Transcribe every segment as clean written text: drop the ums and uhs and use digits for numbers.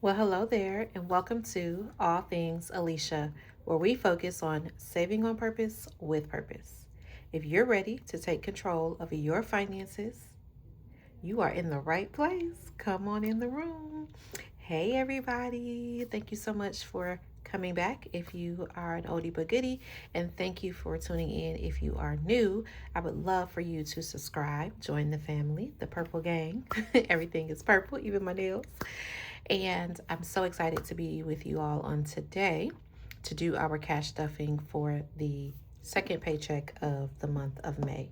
Well, hello there, and welcome to All Things Alicia, where we focus on saving on purpose with purpose. If you're ready to take control of your finances, you are in the right place. Come on in the room. Hey, everybody. Thank you so much for coming back if you are an oldie but goodie, and thank you for tuning in if you are new. I would love for you to subscribe, join the family, the purple gang. Everything is purple, even my nails. And I'm so excited to be with you all on today to do our cash stuffing for the second paycheck of the month of May.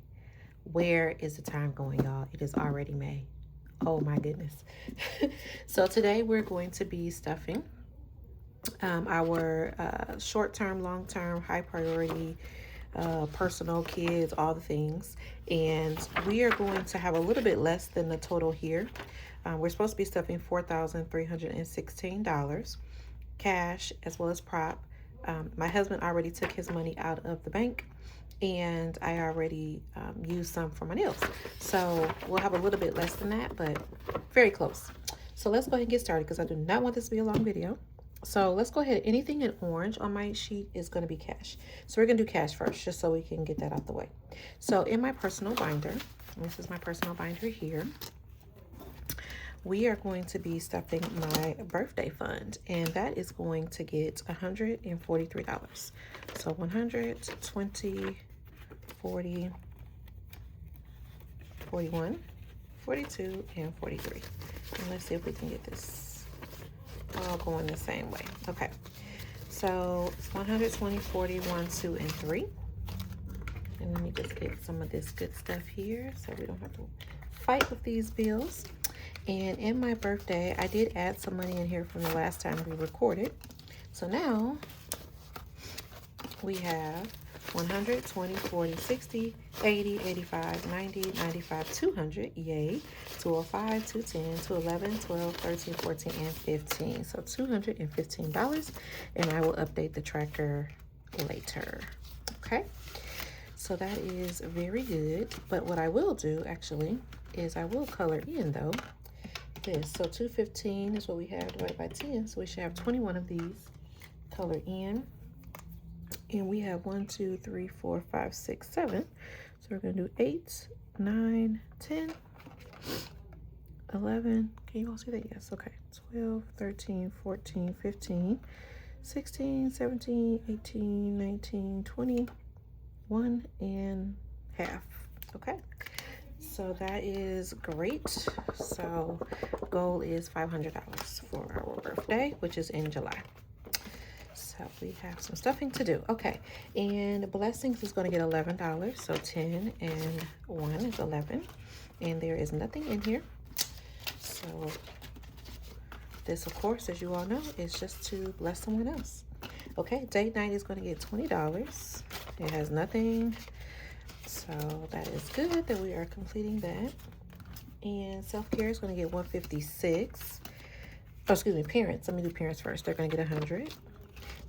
Where is the time going, y'all? It is already May. Oh my goodness. So today we're going to be stuffing our short-term, long-term, high priority, personal, kids, all the things. And we are going to have a little bit less than the total here. We're supposed to be stuffing $4,316 cash as well as prop. My husband already took his money out of the bank, and I already used some for my nails. So we'll have a little bit less than that, but very close. So let's go ahead and get started because I do not want this to be a long video. So let's go ahead. Anything in orange on my sheet is going to be cash. So we're going to do cash first, just so we can get that out the way. So in my personal binder, this is my personal binder here, we are going to be stuffing my birthday fund, and that is going to get $143. So 120, 40, 41, 42, and 43. And let's see if we can get this all going the same way. Okay, so it's 120, 40, 1, 2, and 3. And let me just get some of this good stuff here so we don't have to fight with these bills. And in my birthday, I did add some money in here from the last time we recorded. So now we have 100, 20, 40, 60, 80, 85, 90, 95, 200, yay, 205, 210, 211, 12, 13, 14, and 15. So $215, and I will update the tracker later, okay? So that is very good, but what I will do actually is I will color in though this. So 215 is what we have divided by 10, so we should have 21 of these colored in. And we have 1, 2, 3, 4, 5, 6, 7. So we're going to do 8, 9, 10, 11. Can you all see that? Yes. Okay. 12, 13, 14, 15, 16, 17, 18, 19, 20, 1 and half. Okay. So that is great. So goal is $500 for our birthday, which is in July. So we have some stuffing to do. Okay, and blessings is going to get $11. So 10 and 1 is 11. And there is nothing in here. So this, of course, as you all know, is just to bless someone else. Okay, date night is going to get $20. It has nothing. So that is good that we are completing that. And self-care is going to get $156. Oh, excuse me, parents. Let me do parents first. They're going to get $100.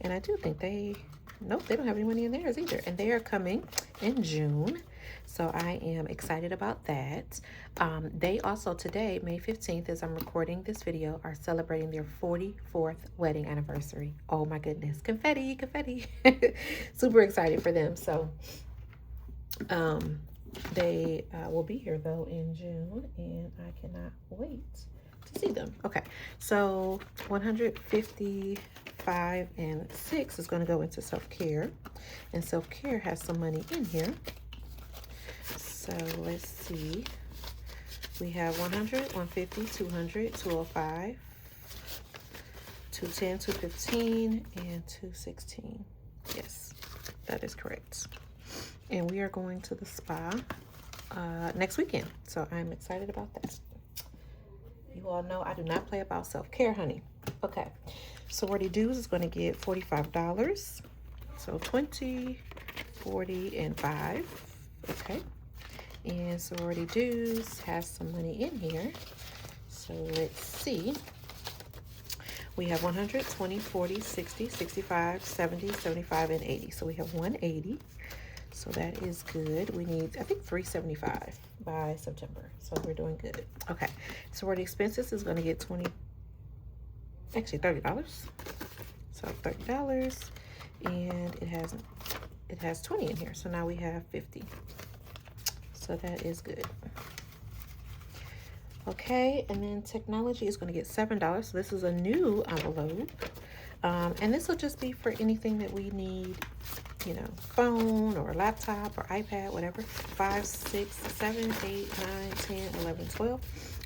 And I do think nope, they don't have any money in theirs either. And they are coming in June. So I am excited about that. They also today, May 15th, as I'm recording this video, are celebrating their 44th wedding anniversary. Oh my goodness. Confetti, confetti. Super excited for them. So they will be here though in June, and I cannot wait to see them. Okay, so 155 and 6 is going to go into self-care, and self-care has some money in here. So let's see, we have 100, 150, 200, 205, 210, 215, and 216. Yes, that is correct. And we are going to the spa next weekend, so I'm excited about that. You all know I do not play about self-care, honey. Okay, sorority dues is going to get $45. So 20, 40, and 5. Okay, and sorority dues has some money in here. So let's see. We have 100, 20, 40, 60, 65, 70, 75, and 80. So we have 180. So that is good. We need, I think, 375 by September. So we're doing good. Okay. Sorority expenses is going to get actually $30. So $30, and it has 20 in here. So now we have 50. So that is good. Okay, and then technology is going to get $7. So this is a new envelope. And this will just be for anything that we need, you know, phone or laptop or iPad, whatever. 5, 6, 7, 8, 9, 10, 11, 12,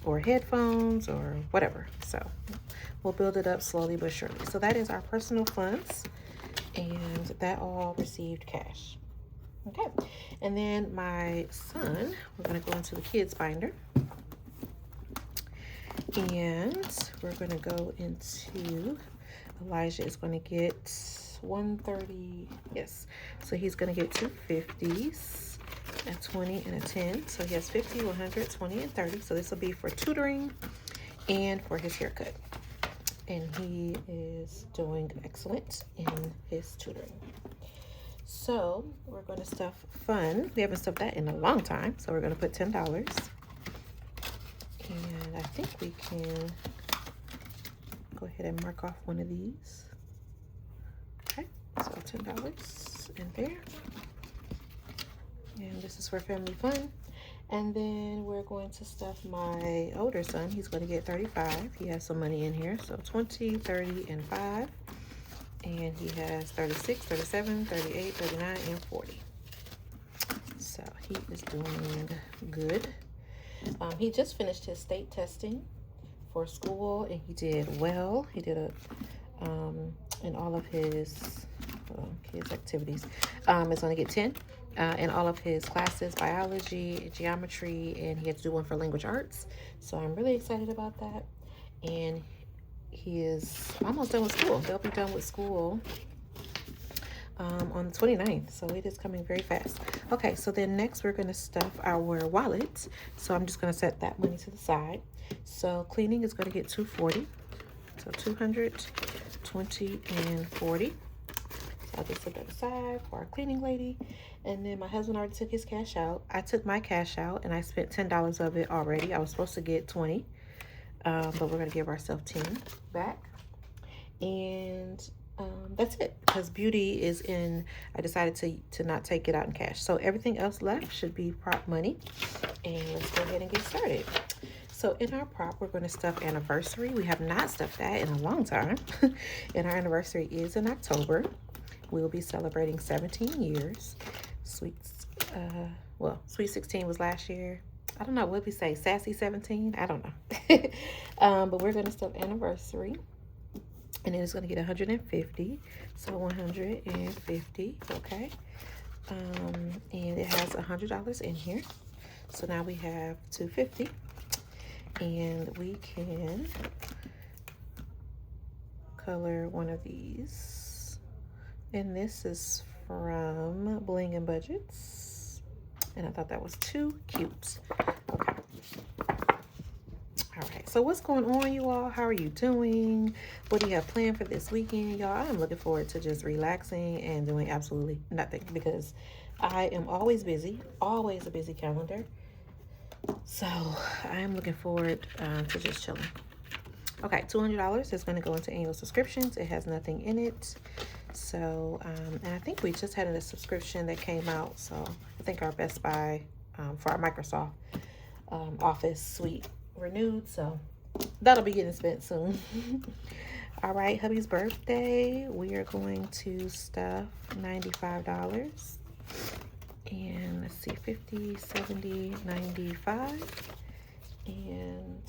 or headphones or whatever. So we'll build it up slowly but surely. So that is our personal funds, and that all received cash. Okay, and then my son, we're going to go into the kids binder. And we're going to go into, Elijah is going to get 130. Yes. So he's going to get 2 50s, a 20 and a 10. So he has 50, 100, 20, and 30. So this will be for tutoring and for his haircut. And he is doing excellent in his tutoring. So we're going to stuff fun. We haven't stuffed that in a long time. So we're going to put $10. And I think we can go ahead and mark off one of these. Okay, so $10 in there. And this is for family fun. And then we're going to stuff my older son. He's going to get 35. He has some money in here. So 20, 30, and 5. And he has 36, 37, 38, 39, and 40. So he is doing good. He just finished his state testing for school, and he did well. He did in all of his kids' activities. It's going to get 10 in all of his classes, biology, geometry, and he had to do one for language arts. So I'm really excited about that. And he is almost done with school. They'll be done with school on the 29th, so it is coming very fast. Okay, so then next we're going to stuff our wallet. So I'm just going to set that money to the side. So cleaning is going to get 240. So 200, 20, and 40. So I'll just set that aside for our cleaning lady. And then my husband already took his cash out. I took my cash out and I spent $10 of it already. I was supposed to get 20, but we're going to give ourselves 10 back. And that's it, because beauty is in, I decided to not take it out in cash. So everything else left should be prop money. And let's go ahead and get started. So in our prop, we're going to stuff anniversary. We have not stuffed that in a long time. And our anniversary is in October. We'll be celebrating 17 years. Sweet 16 was last year. I don't know, what we say, sassy 17? I don't know. But we're going to stuff anniversary. And then it's going to get 150. So 150, okay. And it has $100 in here. So now we have 250. And we can color one of these. And this is from Bling and Budgets. And I thought that was too cute. Okay. All right, so what's going on, you all? How are you doing? What do you have planned for this weekend, y'all? I'm looking forward to just relaxing and doing absolutely nothing, because I am always busy, always a busy calendar. So I am looking forward to just chilling. Okay, $200 is going to go into annual subscriptions. It has nothing in it. So, and I think we just had a subscription that came out. So I think our Best Buy for our Microsoft Office suite renewed, so that'll be getting spent soon. All right, hubby's birthday, we are going to stuff $95, and let's see, 50, 70, 95, and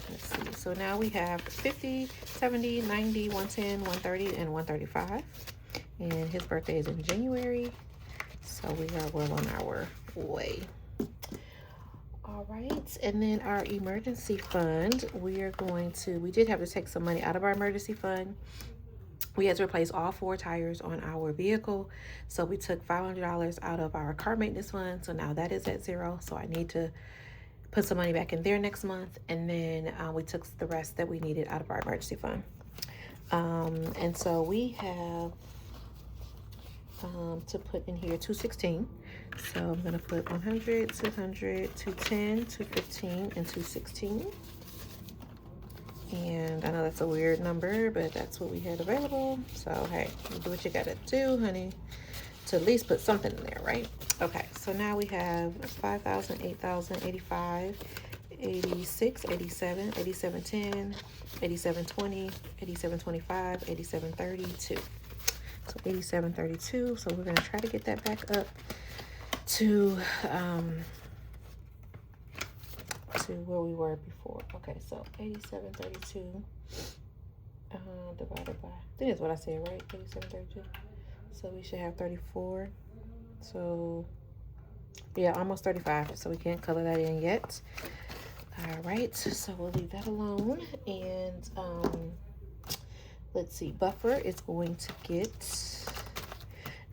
let's see, so now we have 50, 70, 90, 110, 130, and 135, and his birthday is in January, so we are well on our way. All right, and then our emergency fund, we did have to take some money out of our emergency fund. We had to replace all 4 tires on our vehicle. So we took $500 out of our car maintenance fund. So now that is at 0. So I need to put some money back in there next month. And then we took the rest that we needed out of our emergency fund. And so we have to put in here 216. So I'm going to put 100, 200, 210, 215, and 216. And I know that's a weird number, but that's what we had available. So, hey, you do what you gotta do, honey, to at least put something in there, right? Okay, so now we have 5,000, 8,000, 85, 86, 87, 87.10, 87.20, 87.25, 87.32. So 87.32. So we're gonna try to get that back up to where we were before. Okay, so 87.32 divided by, I think that's what I said, right? 87.32. So we should have 34. So yeah, almost 35. So we can't color that in yet. All right, so we'll leave that alone. And let's see, buffer is going to get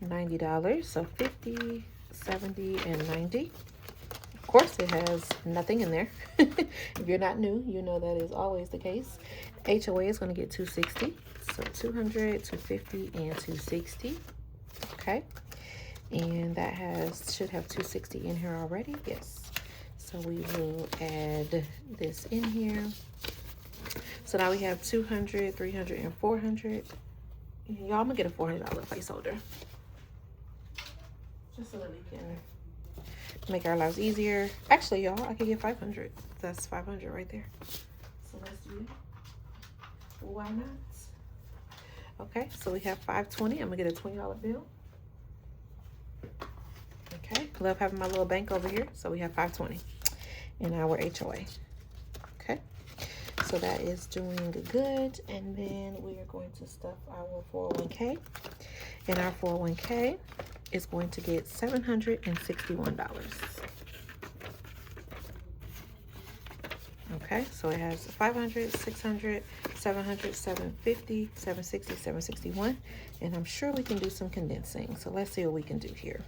$90. So 50, 70, and 90. Of course, it has nothing in there. If you're not new, you know that is always the case. HOA is going to get 260. So 200, 250, and 260. Okay. And that should have 260 in here already. Yes. So we will add this in here. So now we have 200, 300, and 400. Y'all, I'm going to get a $400 placeholder. Just so that we can make our lives easier. Actually, y'all, I could get 500. That's 500 right there. So let's do it. Why not? Okay, so we have 520. I'm gonna get a $20 bill. Okay, love having my little bank over here. So we have 520 in our HOA. Okay, so that is doing good. And then we are going to stuff our 401k. And our 401k is going to get $761. Okay, so it has 500, 600, 700, 750, 760, 761, and I'm sure we can do some condensing. So let's see what we can do here.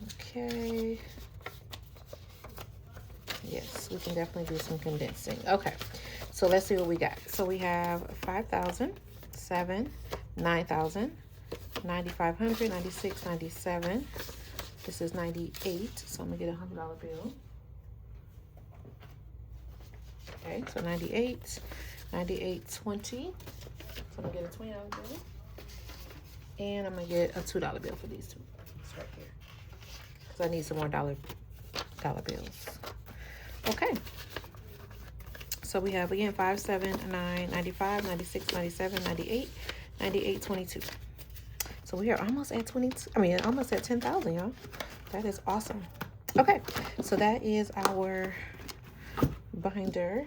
Okay. Yes, we can definitely do some condensing. Okay, so let's see what we got. So we have 5,000, 7, 9,000, 9,500, 96, 97. This is 98, so I'm gonna get a $100 bill. Okay, so 98, 98.20. So I'm gonna get a $20 bill. And I'm gonna get a $2 bill for these two. It's right here. Because I need some more dollar bills. Okay. So we have again 5, 7, 9, 95, 96, 97, 98, 98, 22. So we are almost at almost at 10,000, y'all. That is awesome. Okay, so that is our binder.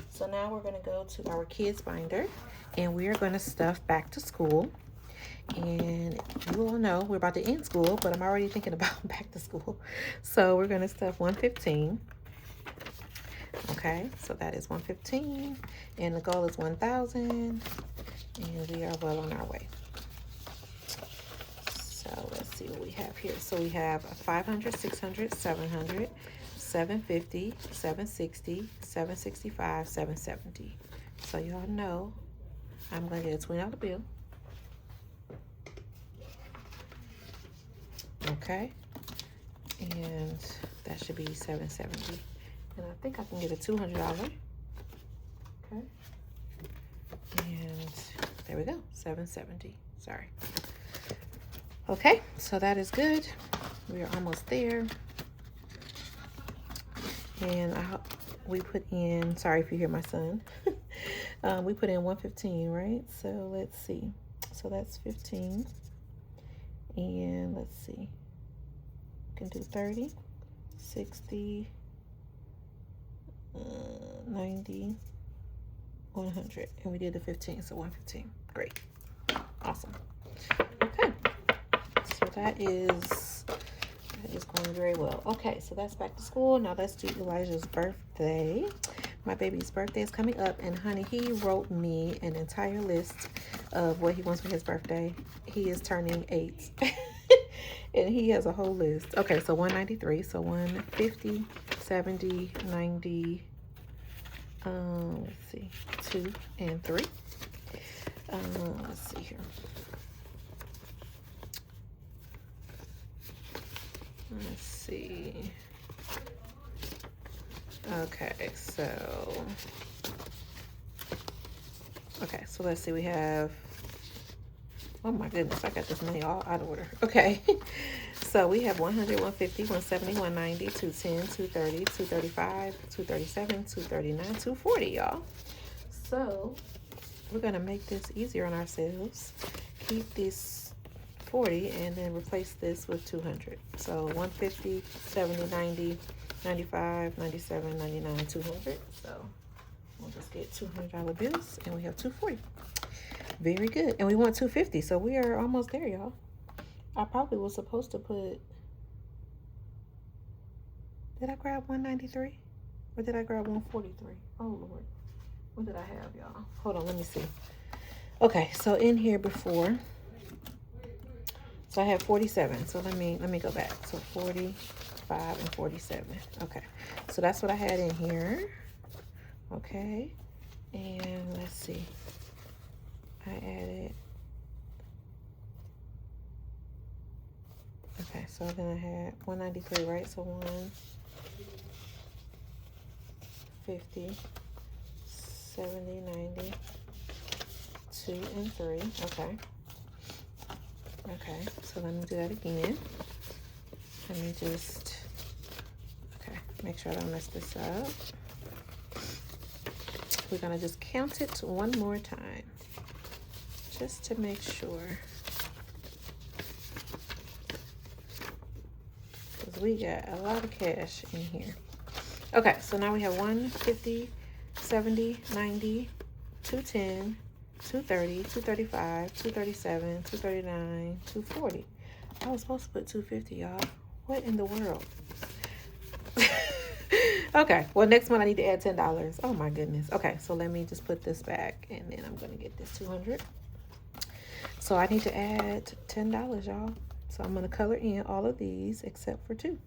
So now we're going to go to our kids binder, and we are going to stuff back to school. And you all know we're about to end school, but I'm already thinking about back to school. So we're going to stuff 115. Okay, so that is 115, and the goal is 1,000, and we are well on our way. So let's see what we have here. So we have 500, 600, 700, 750, 760, 765, 770. So y'all know I'm going to get a $20 bill. Okay, and that should be 770. And I think I can get a $200. Okay, and there we go, 770. Sorry. Okay, so that is good. We are almost there. And we put in, sorry if you hear my son, we put in 115, right? So let's see. So that's 15. And let's see. We can do 30, 60, 90, 100. And we did the 15, so 115. Great. Awesome. Okay. So that is going very well. Okay, so that's back to school. Now let's do Elijah's birthday. My baby's birthday is coming up, and honey, he wrote me an entire list of what he wants for his birthday. He is turning 8. And he has a whole list. Okay, so 193. So 150, 70, 90, let's see, 2 and 3. Let's see here. Let's see. Okay, so let's see. We have, oh my goodness, I got this money all out of order. Okay. So we have 100, 150, 170, 190, 210, 230, 235, 237, 239, 240, y'all. So we're gonna make this easier on ourselves. Keep this 40 and then replace this with 200. So 150, 70, 90, 95, 97, 99, 200. So we'll just get $200 bills and we have 240. Very good. And we want 250, so we are almost there, y'all. I probably was supposed to put, did I grab 193? Or did I grab 143? Oh, Lord. What did I have, y'all? Hold on, let me see. Okay, so in here before, so I had 47. So let me go back. So 45 and 47. Okay, so that's what I had in here. Okay, and let's see. I added, okay, so then I had 193, right? So 150, 70, 90, 2 and 3. Okay. Okay, so let me do that again. Let me just, okay, make sure I don't mess this up. We're gonna just count it one more time, just to make sure. Because we got a lot of cash in here. Okay, so now we have 150, 70, 90, 210, 230, 235, 237, 239, 240. I was supposed to put 250, y'all. What in the world? Okay, well, next month I need to add $10. Oh my goodness. Okay, so let me just put this back and then I'm gonna get this 200. So I need to add $10, y'all. So I'm gonna color in all of these except for 2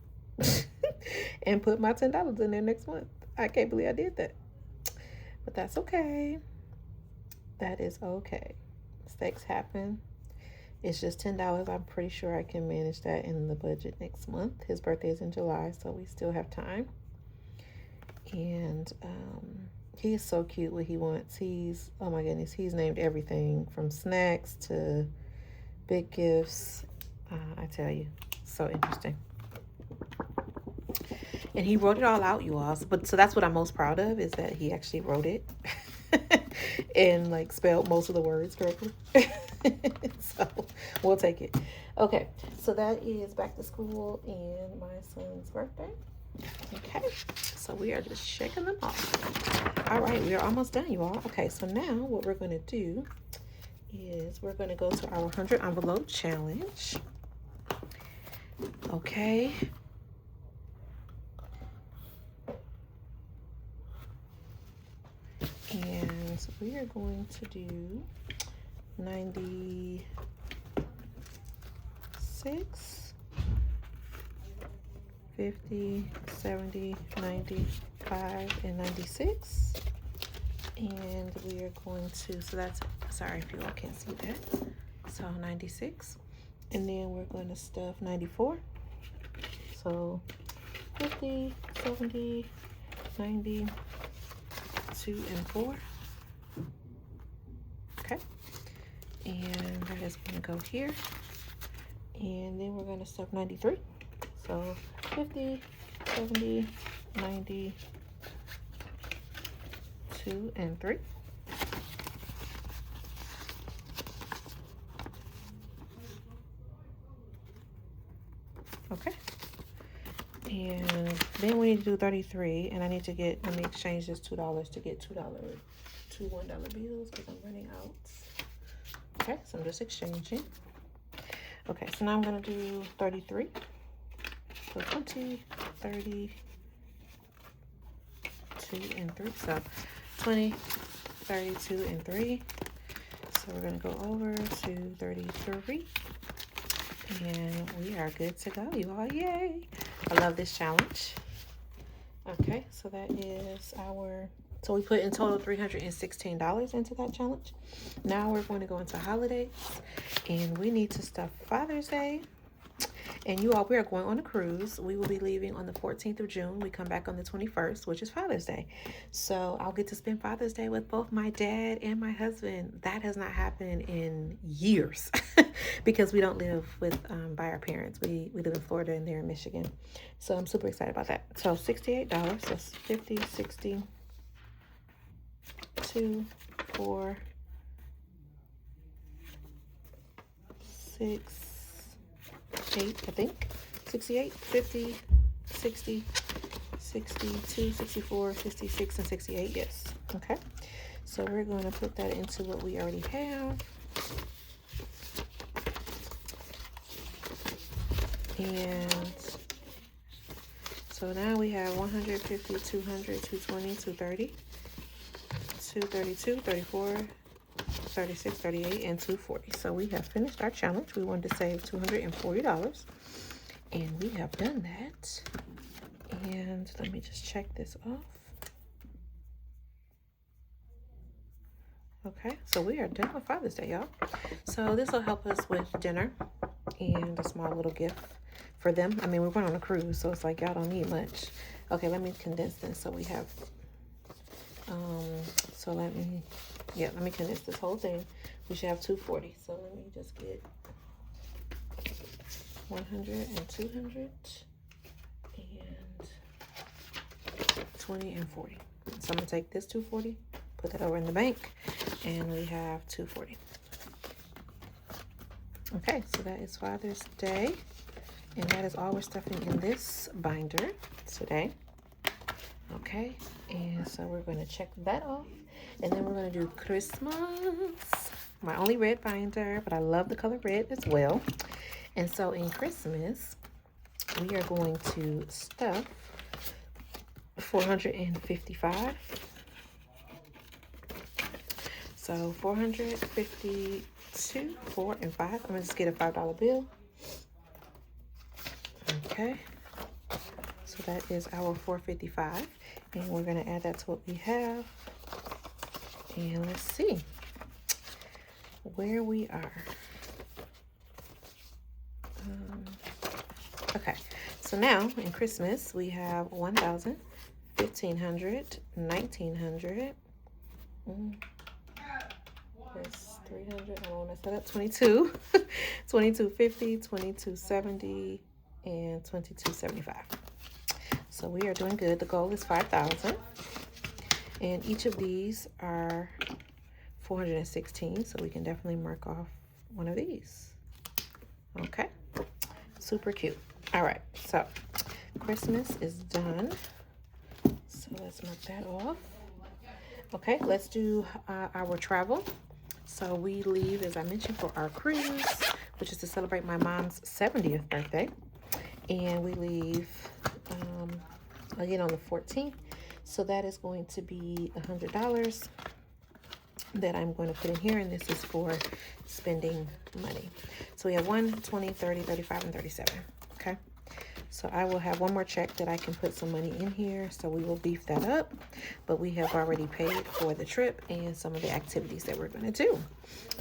and put my $10 in there next month. I can't believe I did that, but that's okay. That is okay. Mistakes happen. It's just $10. I'm pretty sure I can manage that in the budget next month. His birthday is in July, so we still have time. And he is so cute what he wants. He's, oh my goodness, he's named everything from snacks to big gifts. I tell you, so interesting. And he wrote it all out, you all. So that's what I'm most proud of, is that he actually wrote it and like spelled most of the words correctly. So we'll take it. Okay, so that is back to school and my son's birthday. Okay, so we are just checking them off. All right, we are almost done, you all. Okay, so now what we're going to do is we're going to go to our 100 envelope challenge. Okay. And we are going to do 96, 50, 70, 95, and 96. And we are going to, so that's, sorry if you all can't see that. So 96. And then we're going to stuff 94. So 50, 70, 90, 2 and 4. Okay. And that is going to go here. And then we're going to stuff 93. So 50, 70, 90, 2 and 3. Okay. And then we need to do 33, and I need to get, let me exchange this $2 to get $2 $1 bills because I'm running out. Okay, so I'm just exchanging. Okay, so now I'm gonna do 33. So 20, 30, 2 and 3. So 20, 32 and 3. So we're gonna go over to 33. And we are good to go, you all. Yay! I love this challenge. Okay, so that is our, so we put in total $316 into that challenge. Now we're going to go into holidays, and we need to stuff Father's Day, And you all, we are going on a cruise. We will be leaving on the 14th of June. We come back on the 21st, which is Father's Day. So I'll get to spend Father's Day with both my dad and my husband. That has not happened in years because we don't live with by our parents. We live in Florida and they're in Michigan. So I'm super excited about that. So $68. So 50, 60, 2, 4, 6, 8, I think. 68, 50, 60, 62, 64, 66, and 68. Yes. Okay. So we're going to put that into what we already have. And so now we have 150, 200, 220, 230, 232, 34, 36, 38, and 240. So we have finished our challenge. We wanted to save $240, and we have done that. And let me just check this off. Okay, so we are done with Father's Day, y'all. So this will help us with dinner and a small little gift for them. I mean, we're going on a cruise, so it's like y'all don't need much. Okay, let me condense this. So we have, so let me condense this whole thing. We should have 240. So let me just get 100 and 200 and 20 and 40. So I'm gonna take this 240, put that over in the bank, and we have 240. Okay, so that is Father's Day, and that is all we're stuffing in this binder today. Okay, and so we're going to check that off, and then we're going to do Christmas. My only red binder, but I love the color red as well. And so in Christmas, we are going to stuff 455. So 452, 4, and 5. I'm gonna just get a $5 bill. Okay. So that is our 455, and we're gonna add that to what we have. And let's see where we are. Okay. So now in Christmas we have 1,000, 1,500, 1,900. That's 300. I don't want to mess that up. 22, 2250, 2270, and 2275. So we are doing good. The goal is 5,000, and each of these are 416. So we can definitely mark off one of these. Okay, super cute. All right, so Christmas is done. So let's mark that off. Okay, let's do our travel. So we leave, as I mentioned, for our cruise, which is to celebrate my mom's 70th birthday. And we leave again on the 14th. So that is going to be $100 that I'm going to put in here. And this is for spending money. So we have 1, 20, 30, 35, and 37. Okay. So I will have one more check that I can put some money in here. So we will beef that up. But we have already paid for the trip and some of the activities that we're going to do.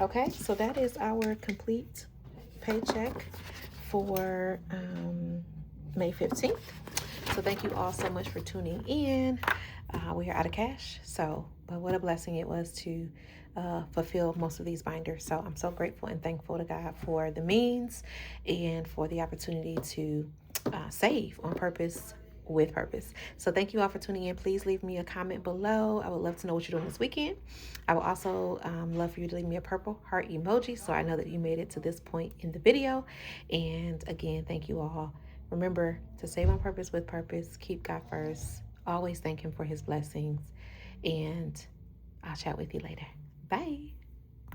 Okay, so that is our complete paycheck for May 15th. So thank you all so much for tuning in. We are out of cash. But what a blessing it was to fulfill most of these binders. So I'm so grateful and thankful to God for the means and for the opportunity to save on purpose, with purpose. So thank you all for tuning in. Please leave me a comment below. I would love to know what you're doing this weekend. I would also love for you to leave me a purple heart emoji so I know that you made it to this point in the video. And again, thank you all. Remember to save on purpose, with purpose. Keep God first. Always thank him for his blessings. And I'll chat with you later. Bye.